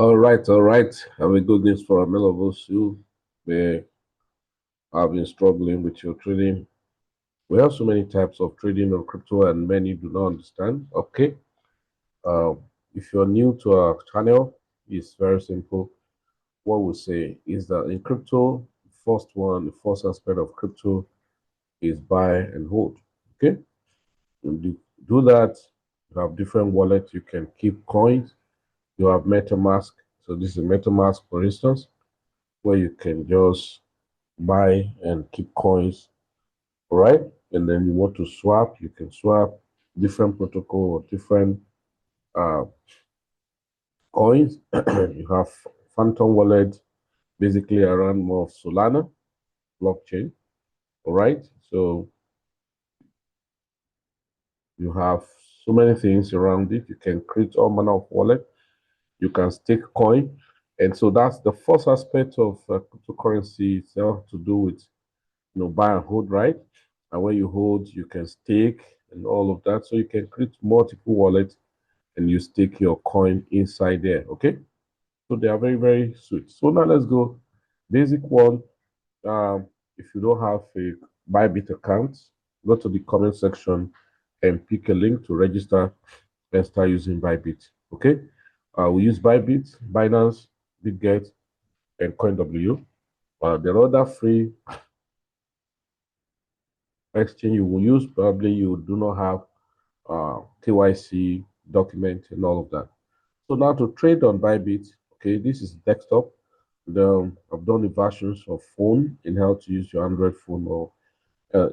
All right, all right. Have a good news for many of us who may have been struggling with your trading. We have so many types of trading on crypto, and many do not understand. Okay, um, if you're new to our channel, it's very simple. What we say is that in crypto, the first aspect of crypto is buy and hold. Okay, and you do that. You have different wallets. You can keep coins. You have MetaMask. So this is MetaMask, for instance, where you can just buy and keep coins, all right? And then you want to swap, you can swap different protocol or different uh, coins. You have Phantom Wallet, basically around more of Solana blockchain, all right? So you have so many things around it. You can create all manner of wallet. You can stake coin. And so that's the first aspect of cryptocurrency itself to do with buy and hold, right? And when you hold, you can stake and all of that. So you can create multiple wallets and you stake your coin inside there. Okay. So they are very, very sweet. So now let's go. Basic one. If you don't have a Bybit account, go to the comment section and pick a link to register and start using Bybit. Okay. We use Bybit, Binance, BitGet, and CoinW. There are other free exchange you will use. Probably you do not have KYC document and all of that. So now to trade on Bybit, okay, this is desktop. I've done the versions of phone and how to use your Android phone or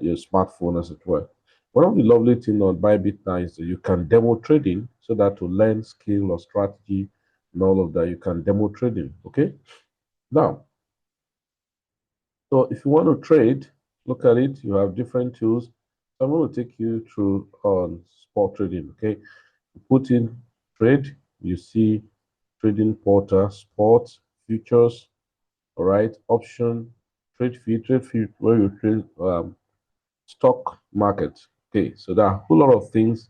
your smartphone, as it were. One of the lovely things on Bybit now is that you can demo trading, so that to learn skill or strategy and all of that, you can demo trading. Okay. Now, so if you want to trade, look at it. You have different tools. So I'm going to take you through on spot trading. Okay. Put in trade, you see trading portal, sports, futures, all right, option, trade fee where you trade stock market. Okay, so there are a whole lot of things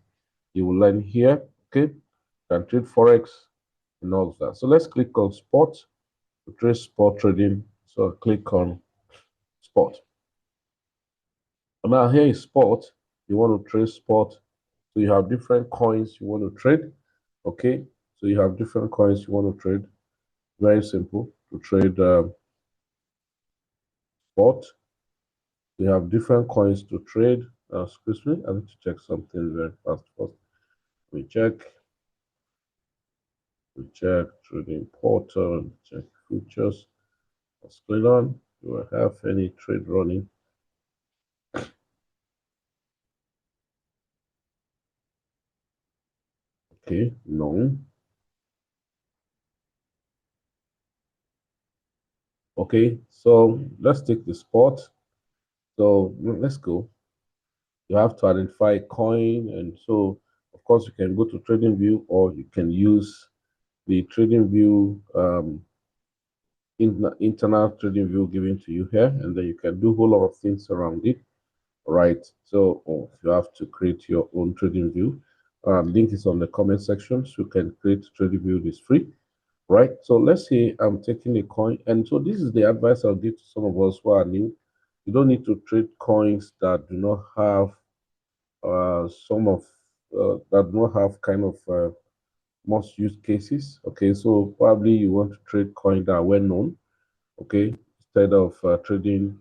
you will learn here. Okay, you can trade forex and all of that. So let's click on spot to trade spot trading. So click on spot. And now here is spot. You want to trade spot. So you have different coins you want to trade. Okay, so you have different coins you want to trade. Very simple to trade spot. You have different coins to trade. Excuse me, I need to check something very fast first. We check. We check trading portal. Check futures. What's going on? Do I have any trade running? Okay, no. Okay, so let's take the spot. So let's go. You have to identify a coin, and so of course you can go to trading view, or you can use the trading view internal trading view given to you here, and then you can do a whole lot of things around it, right? So if you have to create your own trading view, link is on the comment section, so you can create trading view. Is free, right? So let's say I'm taking a coin, and so this is the advice I'll give to some of us who are new. You don't need to trade coins that do not have that do not have kind of most use cases. Okay, so probably you want to trade coins that are well known. Okay, instead of trading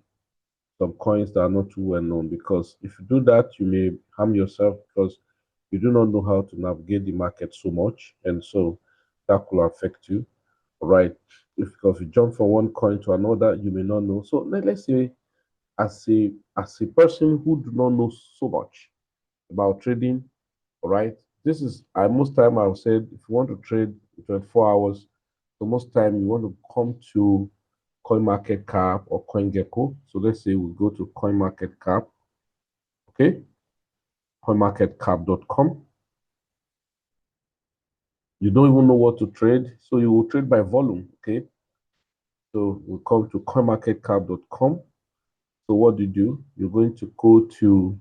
some coins that are not too well known, because if you do that, you may harm yourself because you do not know how to navigate the market so much, and so that could affect you. All right, because you jump from one coin to another, you may not know. So let's say, as a person who do not know so much about trading, all right, this is most time I've said if you want to trade in 24 hours, so most time you want to come to CoinMarketCap or CoinGecko. So let's say we go to CoinMarketCap, okay, CoinMarketCap.com. You don't even know what to trade, so you will trade by volume, okay? So we come to CoinMarketCap.com. So what do you do? You're going to go to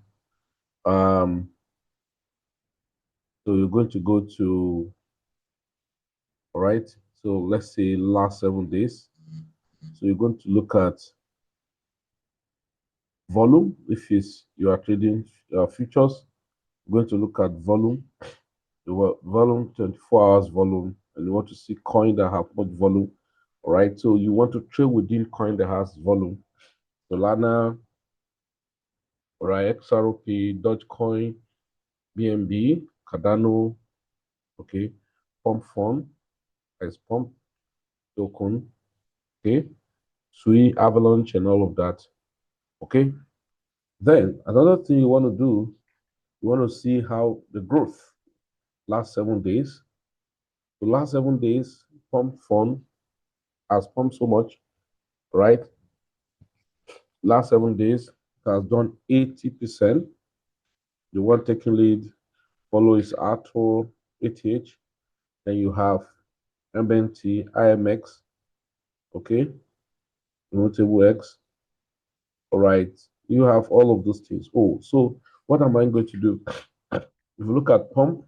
so you're going to go to, all right. So let's say last 7 days. So you're going to look at volume. If it's you are trading futures, you're going to look at volume. The volume, 24 hours volume, and you want to see coin that have much volume. All right. So you want to trade within coin that has volume. Solana, all right, XRP, Dogecoin, BNB, Cardano, okay, Pump Fund, as Pump Token, okay, Sui, Avalanche, and all of that. Okay. Then another thing you want to do, you want to see how the growth last 7 days. The last 7 days, Pump Fund has pumped so much, right? Last 7 days, it has done 80%. The one taking lead follow is Arthur, ATH. Then you have MNT, IMX, okay, Notable X. All right, you have all of those things. Oh, so what am I going to do? If you look at pump,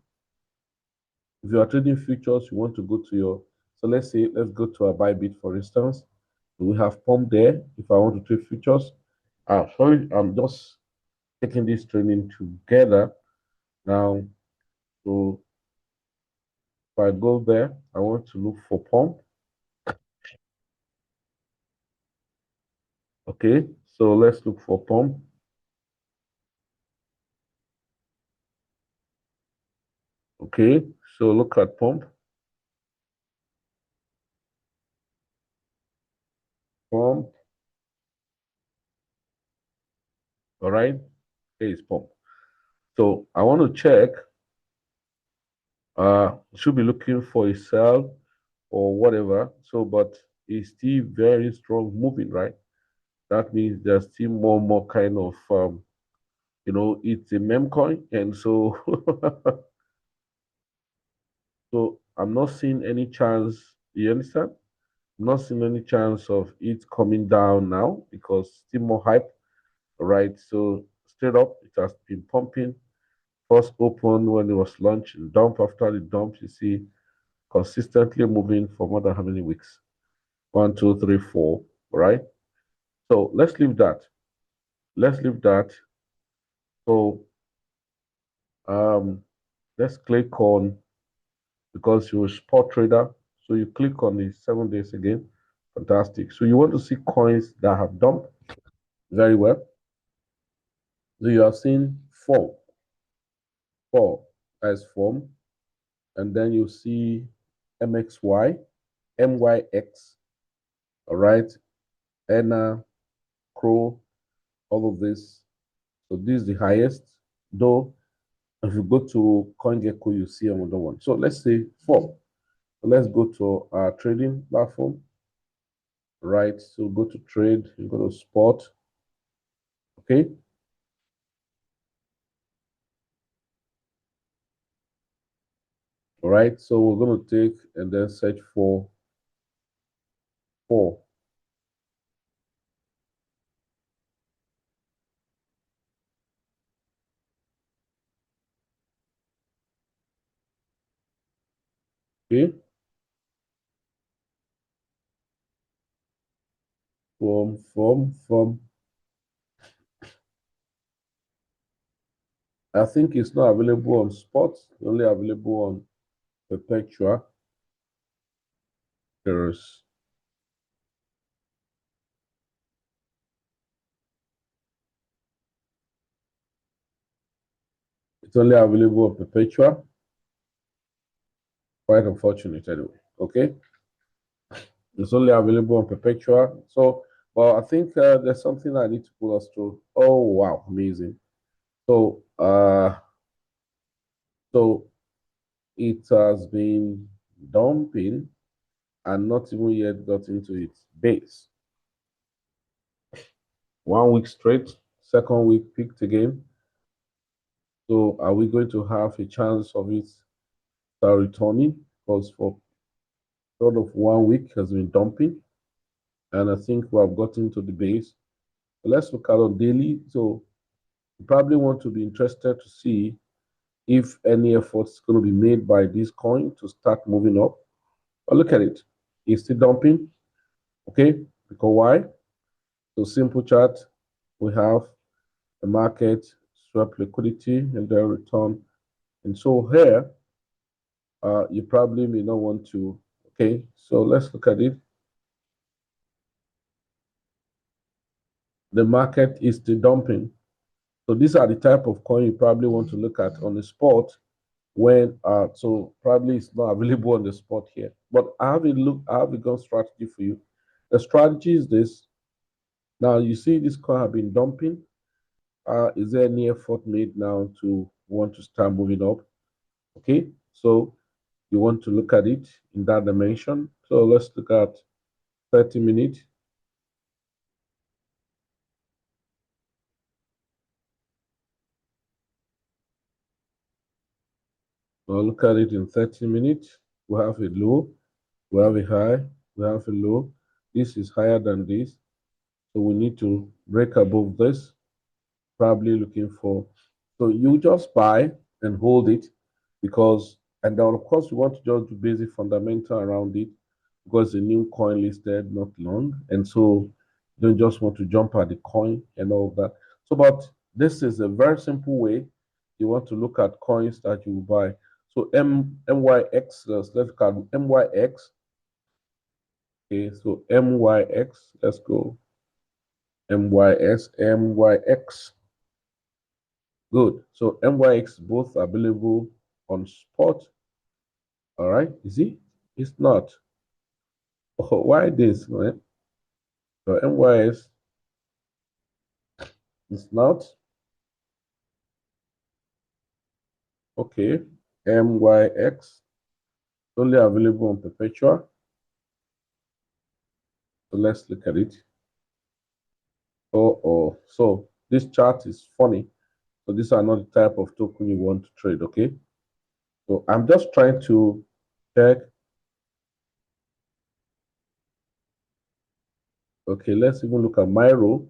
if you are trading futures, you want to go to your, so let's say, let's go to a Bybit, for instance. We have pump there. If I want to trade futures, sorry, I'm just taking this training together now. So if I go there, I want to look for pump. Okay, so let's look for pump. Okay, so look at pump. Pump. All right, here is pump. So I want to check. Should be looking for a sell or whatever. So, but it's still very strong moving, right? That means there's still more kind of it's a meme coin, and so so I'm not seeing any chance. You understand? I'm not seeing any chance of it coming down now because still more hype, right? So straight up, it has been pumping. First open when it was launched, dump after the dump, you see consistently moving for more than how many weeks? 1, 2, 3, 4, right? So let's leave that. Let's leave that. So um, let's click on, because you're a spot trader. So you click on the 7 days again. Fantastic. So you want to see coins that have dumped very well. So you are seeing four as form, and then you see MXY, MYX, all right, ENA, Crow, all of this. So this is the highest, though if you go to CoinGecko, you see another one. So let's say 4. So let's go to our trading platform, right? So go to trade, you go to spot, okay? All right, so we're going to take and then search for 4. Okay, from. I think it's not available on spot, only available on perpetua. There's it's only available on perpetua. Quite unfortunate anyway. Okay, it's only available on perpetua. So, well, I think there's something I need to pull us through. Oh wow, amazing. So, so it has been dumping and not even yet got into its base. 1 week straight, second week peaked again. So are we going to have a chance of it start returning? Because for sort of 1 week has been dumping, and I think we have gotten to the base. So let's look at on daily. So you probably want to be interested to see if any effort is going to be made by this coin to start moving up. But look at it. is still dumping. Okay, because why? So simple chart, we have the market swap liquidity and then return. And so here, you probably may not want to. Okay, so let's look at it. The market is still dumping. So these are the type of coin you probably want to look at on the spot when so probably it's not available on the spot here. But I have a good strategy for you. The strategy is this. Now you see this coin have been dumping. Is there any effort made now to want to start moving up? Okay, so you want to look at it in that dimension. So let's look at 30 minutes. Now look at it in 30 minutes. We have a low, we have a high, we have a low. This is higher than this. So we need to break above this, probably looking for. So you just buy and hold it because, and then of course you want to just do basic fundamental around it because the new coin listed not long. And so you don't just want to jump at the coin and all of that. So, but this is a very simple way you want to look at coins that you buy. So MYX, let's look at MYX. Okay, so MYX, let's go. MYX. Good. So MYX both available on spot. All right. Is it? It's not. Oh, why this, man? So MYX is not. Okay. MYX only available on perpetual. So let's look at it. Oh. So this chart is funny. So these are not the type of token you want to trade. Okay. So I'm just trying to check. Okay, let's even look at Myro.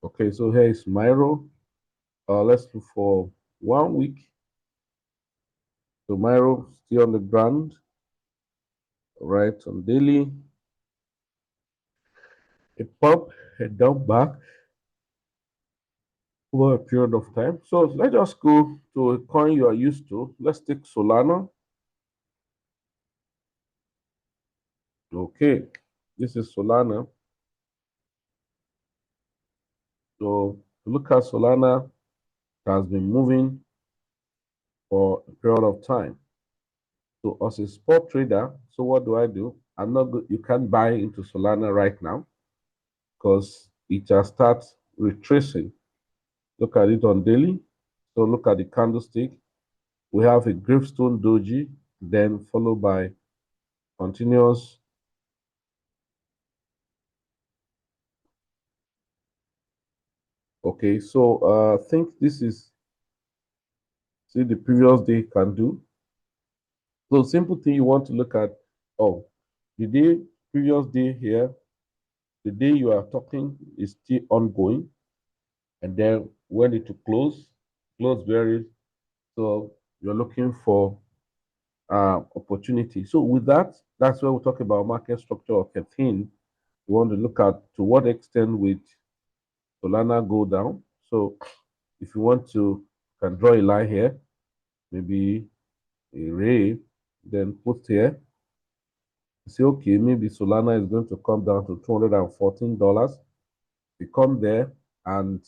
Okay, so here is Myro. Let's look for 1 week. So Myro still on the ground, right on daily. A pump, a down back over a period of time. So let's just go to a coin you are used to. Let's take Solana. Okay, this is Solana. So look at Solana, it has been moving for a period of time. So as a spot trader, so what do? I'm not good. You can't buy into Solana right now because it just starts retracing. Look at it on daily. So look at the candlestick. We have a gravestone doji, then followed by continuous. Okay, so I think this is, see the previous day can do. So simple thing you want to look at, oh, the day, previous day here, the day you are talking is still ongoing. And then when it to close very, so you're looking for opportunity. So with that, that's where we talk about market structure of a thing. We want to look at to what extent with Solana go down. So if you want to, you can draw a line here, maybe a ray, then put here. Say, okay, maybe Solana is going to come down to $214. You come there and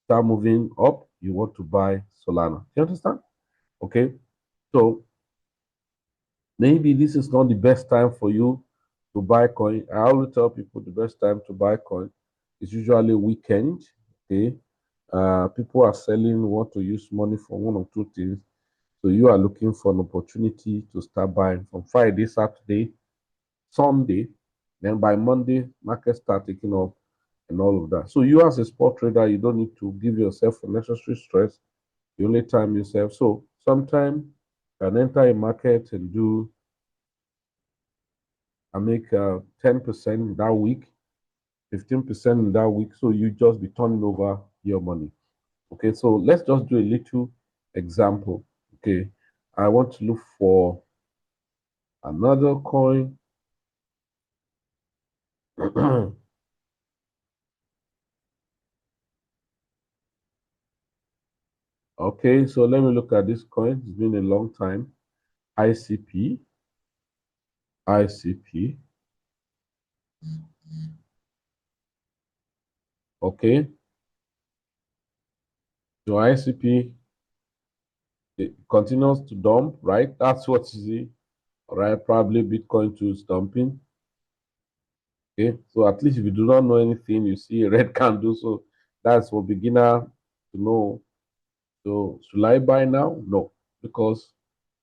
start moving up, you want to buy Solana. Do you understand? Okay. So maybe this is not the best time for you to buy coin. I always tell people the best time to buy coin is usually weekend. Okay. People are selling, want to use money for one or two things. So you are looking for an opportunity to start buying from Friday, Saturday, Sunday. Then by Monday, market start taking off and all of that. So you as a spot trader, you don't need to give yourself unnecessary stress. You only time yourself. So sometimes you can enter a market and do and make 10% that week, 15% in that week. So you just be turning over your money. Okay, so let's just do a little example. Okay, I want to look for another coin. Okay, so let me look at this coin. It's been a long time. ICP, ICP. Okay, so ICP, it continues to dump, right? That's what you see, right? Probably Bitcoin too is dumping. Okay, so at least if you do not know anything, you see a red candle. So that's for beginner to know. So should I buy now? No, because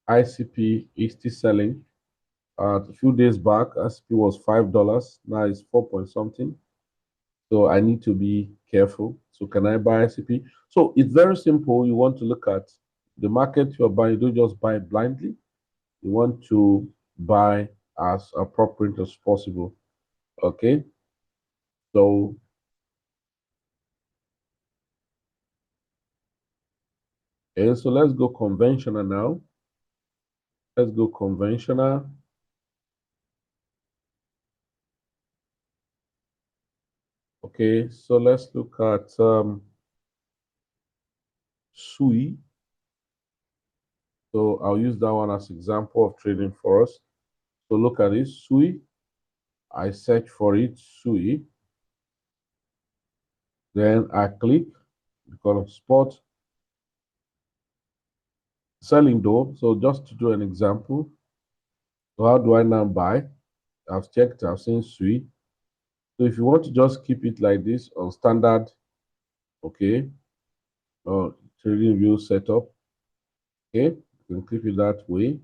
ICP is still selling. A few days back, ICP was $5. Now it's 4 point something. So I need to be careful. So can I buy ICP? So it's very simple. You want to look at the market you're buying. You don't just buy blindly. You want to buy as appropriate as possible. Okay. So, so let's go conventional now. Let's go conventional. Okay. So let's look at SUI. So I'll use that one as example of trading for us. So look at this SUI. I search for it, SUI. Then I click because of spot selling though. So just to do an example, so how do I now buy? I've checked, I've seen SUI. So if you want to just keep it like this on standard, okay, trading view setup, okay, you can keep it that way.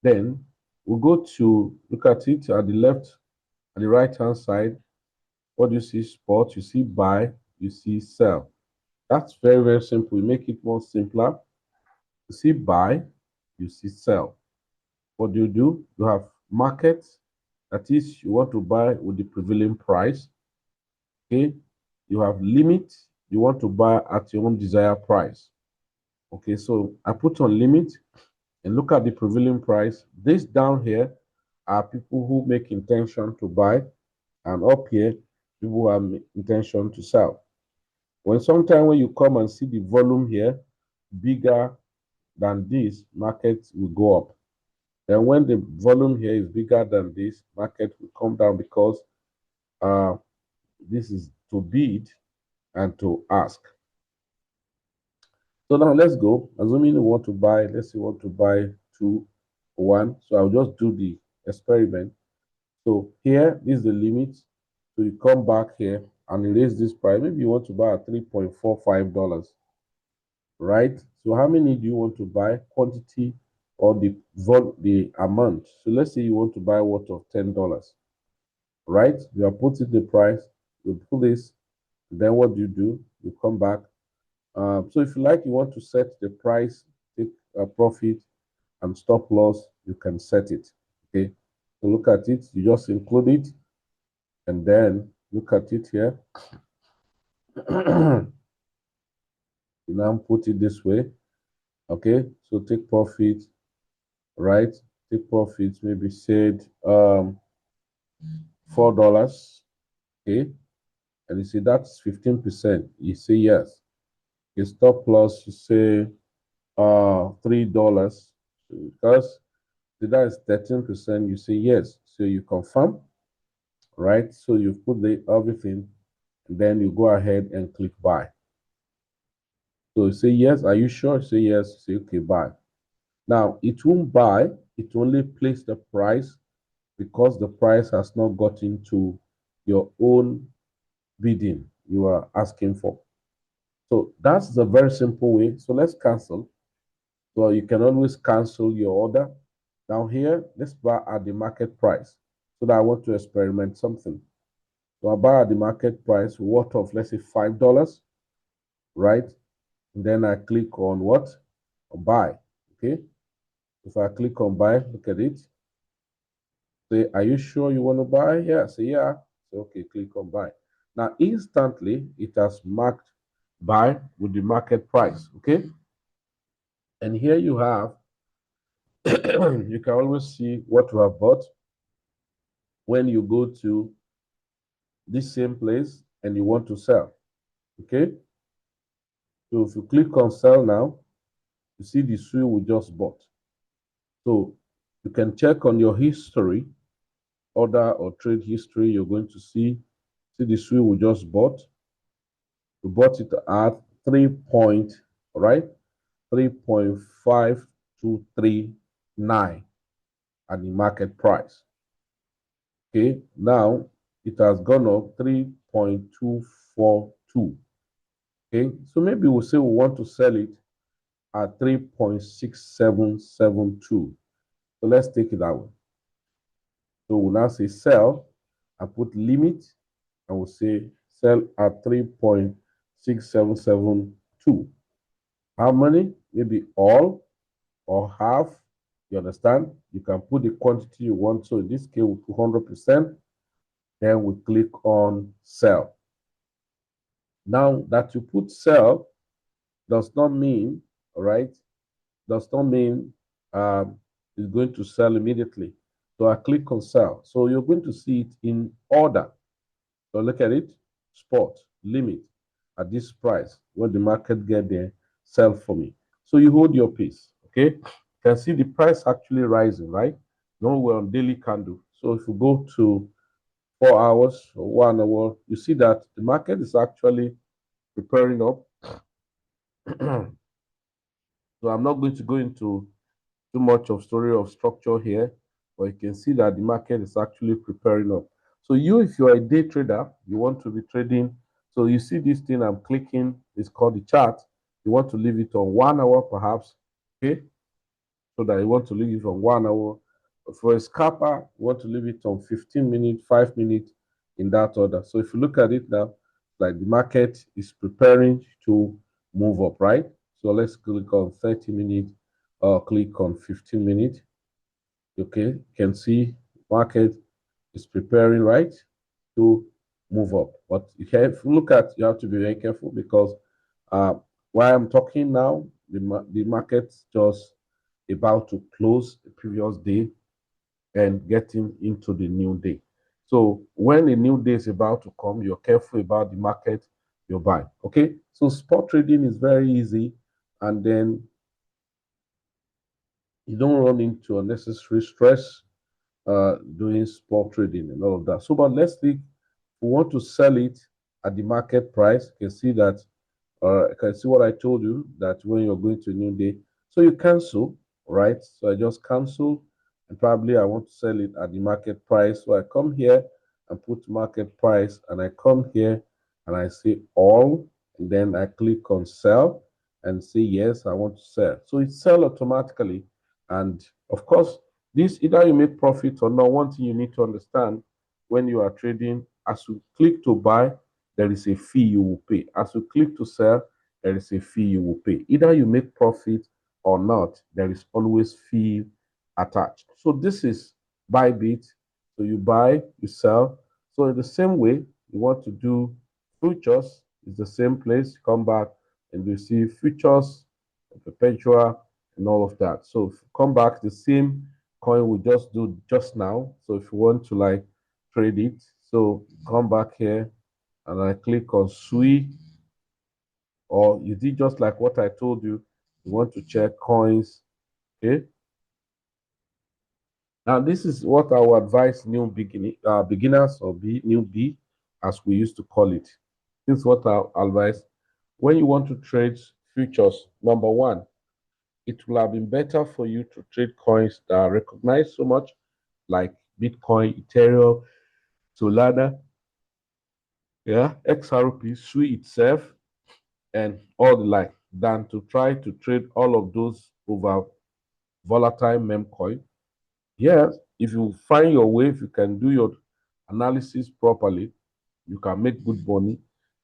Then we'll go to look at it at the left and the right hand side. What do you see? Spot, you see buy, you see sell. That's very, very simple. We make it more simpler. You see buy, you see sell. What do? You have market. That is, you want to buy with the prevailing price. Okay. You have limit. You want to buy at your own desired price. Okay. So I put on limit and look at the prevailing price. This down here are people who make intention to buy, and up here, people who have intention to sell. When you come and see the volume here bigger than this, market will go up. Then when the volume here is bigger than this, market will come down because uh, this is to bid and to ask. So now let's go. Assuming you want to buy, let's say you want to buy 2, 1. So I'll just do the experiment. So here this is the limit. So you come back here and erase this price. Maybe you want to buy at $3.45, right? So how many do you want to buy? Quantity or the amount. So let's say you want to buy worth of $10, right? You are putting the price, you put this, then what do? You come back. So if you like, you want to set the price, take a profit and stop loss, you can set it. Okay. So look at it, you just include it, and then look at it here. You now put it this way. Okay. So take profit, right? Take profit, maybe said $4. Okay. And you see that's 15%. You say yes. You stop loss, you say $3 because that is 13%. You say yes. So you confirm, right? So you put the everything, and then you go ahead and click buy. So you say yes. Are you sure? You say yes. You say okay, buy. Now it won't buy, it only place the price because the price has not gotten to your own bidding you are asking for. So that's the very simple way. So let's cancel. So you can always cancel your order. Down here, let's buy at the market price. So that I want to experiment something. So I buy at the market price worth of, let's say, $5, right? And then I click on what? Buy. Okay. If I click on buy, look at it. Say, are you sure you want to buy? Yeah. Say, yeah. Say, okay, click on buy. Now, instantly, it has marked buy with the market price. Okay. And here you have, you can always see what you have bought when you go to this same place and you want to sell. Okay. So if you click on sell now, you see the SWI we just bought. So you can check on your history, order or trade history. You're going to see the SWI we just bought. We bought it at 3 point, right? 3.5239 at the market price. Okay, now it has gone up 3.242. Okay, so maybe we'll say we want to sell it at 3.6772. So let's take it that way. So we'll now say sell and put limit, and we'll say sell at 3.6772. How many? Maybe all or half. You understand? You can put the quantity you want. So in this case, we put 100%. Then we click on sell. Now that you put sell does not mean, all right, does not mean it's going to sell immediately. So I click on sell. So you're going to see it in order. So look at it, spot, limit, at this price. When the market get there, sell for me. So you hold your peace, okay? You can see the price actually rising, right? Now we're on daily candle. So if you go to 4 hours or 1 hour, you see that the market is actually preparing up. So I'm not going to go into too much of story of structure here, but you can see that the market is actually preparing up. So you, if you're a day trader, you want to be trading. So you see this thing I'm clicking, it's called the chart. You want to leave it on 1 hour perhaps, okay? So that you want to leave it on 1 hour. For a scalper, you want to leave it on 15 minutes, 5 minutes in that order. So if you look at it now, like the market is preparing to move up, right? So let's click on 30 minutes or click on 15 minutes. Okay, you can see market is preparing, right, to move up. But if you look at, you have to be very careful because while I'm talking now, the market's just about to close the previous day and getting into the new day. So when the new day is about to come, you're careful about the market you're buying. Okay, so spot trading is very easy, and then you don't run into unnecessary stress doing spot trading and all of that. So, but let's think, we want to sell it at the market price. You can see that, you can see what I told you, that when you're going to a new day, so you cancel, right? So I just cancel, and probably I want to sell it at the market price. So I come here and put market price, and I come here and I say all, and then I click on sell and say yes, I want to sell. So it sell automatically, and of course, this either you make profit or not. One thing you need to understand when you are trading, as you click to buy, there is a fee you will pay. As you click to sell, there is a fee you will pay. Either you make profit or not, there is always fee attached. So this is Bybit. So you buy, you sell. So in the same way, you want to do futures, it's the same place. You come back and you see futures, perpetual, and all of that. So if you come back, the same coin we just do just now. So if you want to like trade it, so come back here and I click on SWI, or you did just like what I told you. You want to check coins, okay? Now this is what I would advise new beginners or newbie, as we used to call it. This is what I advise when you want to trade futures. Number one, it will have been better for you to trade coins that are recognized so much, like Bitcoin, Ethereum, Solana, yeah, XRP, SWI itself, and all the like, than to try to trade all of those over volatile meme coin. Yes, if you find your way, if you can do your analysis properly, you can make good money.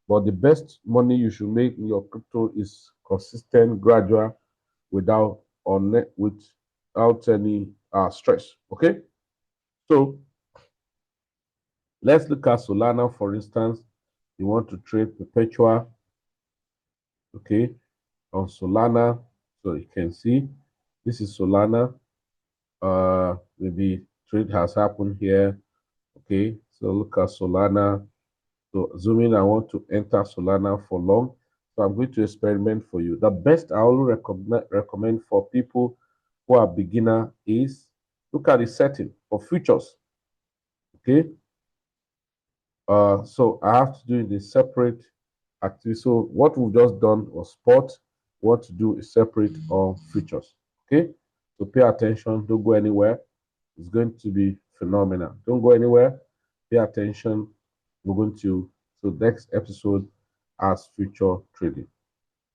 But the best money you should make in your crypto is consistent, gradual, without without any stress. Okay, so let's look at Solana, for instance. You want to trade perpetual, okay, on Solana. So you can see this is Solana. Maybe trade has happened here. Okay, so look at Solana. So zoom in, I want to enter Solana for long. So I'm going to experiment for you. The best I will recommend for people who are beginner is look at the setting for futures. Okay. So I have to do the separate activity. So what we've just done was spot. What to do is separate on futures. Okay. So pay attention. Don't go anywhere. It's going to be phenomenal. Don't go anywhere. Pay attention. We're going to, so next episode as future trading.